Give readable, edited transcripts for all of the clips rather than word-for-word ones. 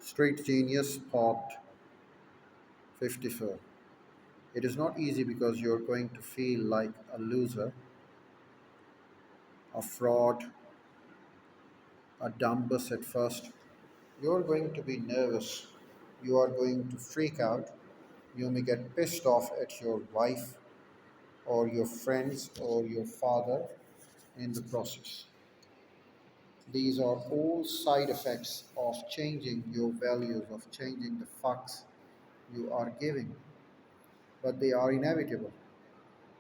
Street Genius Part 54. It is not easy because you're going to feel like a loser, a fraud, a dumb bus at first. You're going to be nervous. You are going to freak out. You may get pissed off at your wife or your friends or your father in the process. These are all side effects of changing your values, of changing the fucks you are giving, but they are inevitable.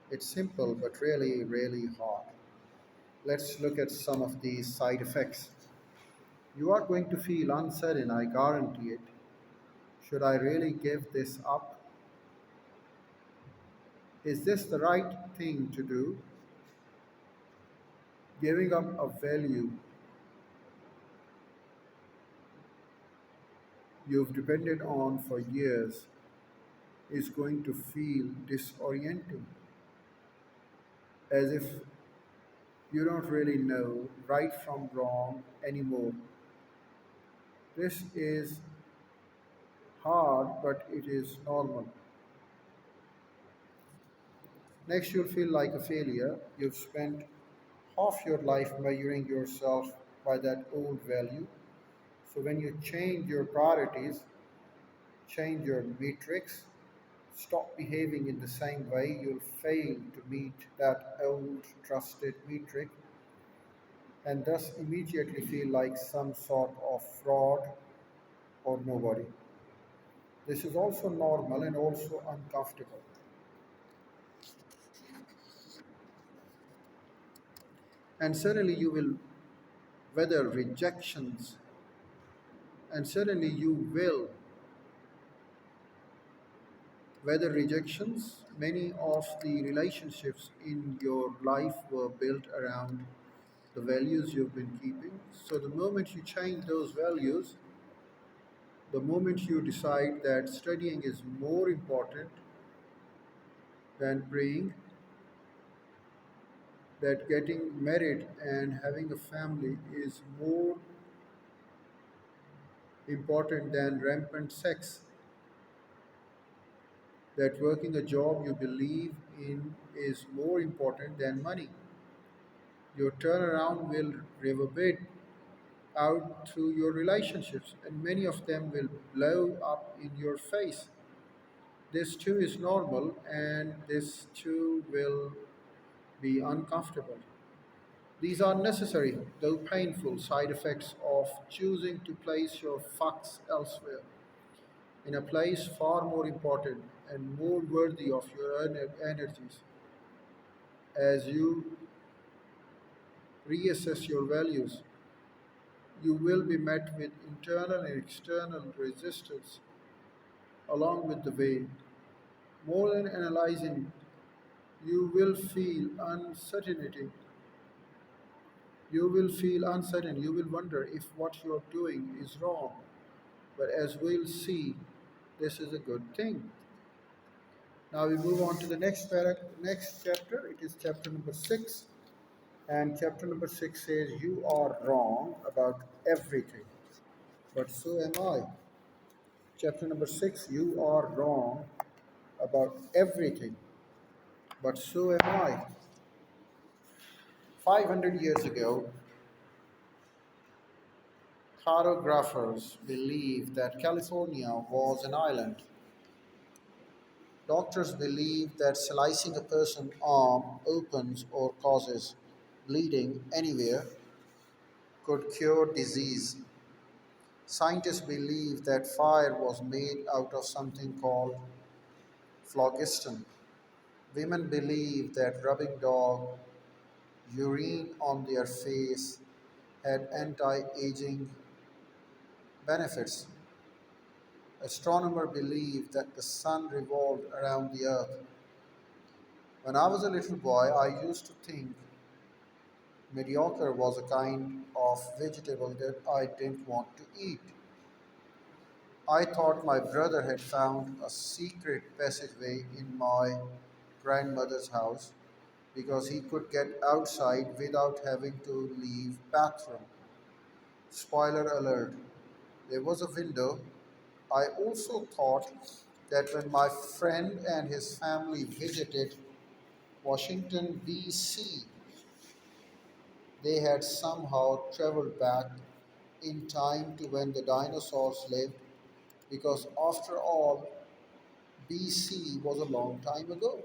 It's simple but really, really hard. Let's look at some of these side effects. You are going to feel uncertain, I guarantee it. Should I really give this up? Is this the right thing to do? Giving up a value you've depended on for years is going to feel disorienting, as if you don't really know right from wrong anymore. This is hard, but it is normal. Next, you'll feel like a failure. You've spent half your life measuring yourself by that old value. So, when you change your priorities, change your metrics, stop behaving in the same way, you'll fail to meet that old trusted metric and thus immediately feel like some sort of fraud or nobody. This is also normal and also uncomfortable. And certainly you will weather rejections, and certainly you will weather rejections. Many of the relationships in your life were built around the values you've been keeping. So the moment you change those values, the moment you decide that studying is more important than praying, that getting married and having a family is more important than rampant sex, that working a job you believe in is more important than money, your turnaround will reverberate out through your relationships, and many of them will blow up in your face. This too is normal, and this too will be uncomfortable. These are necessary, though painful, side effects of choosing to place your fucks elsewhere, in a place far more important and more worthy of your energies. As you reassess your values, you will be met with internal and external resistance along with the way. More than analyzing, you will feel uncertainty. You will feel uncertain. You will wonder if what you are doing is wrong. But as we'll see, this is a good thing. Now we move on to the next chapter. It is chapter number 6. And chapter number 6 says, "You are wrong about everything, but so am I." Chapter number 6, "You are wrong about everything, but so am I." 500 years ago, cartographers believed that California was an island. Doctors believe that slicing a person's arm opens or causes bleeding anywhere could cure disease. Scientists believe that fire was made out of something called phlogiston. Women believe that rubbing dog urine on their face had anti aging benefits. Astronomers believed that the sun revolved around the earth. When I was a little boy, I used to think mediocre was a kind of vegetable that I didn't want to eat. I thought my brother had found a secret passageway in my grandmother's house because he could get outside without having to leave bathroom. Spoiler alert, there was a window. I also thought that when my friend and his family visited Washington, D.C., they had somehow traveled back in time to when the dinosaurs lived, because after all, BC was a long time ago.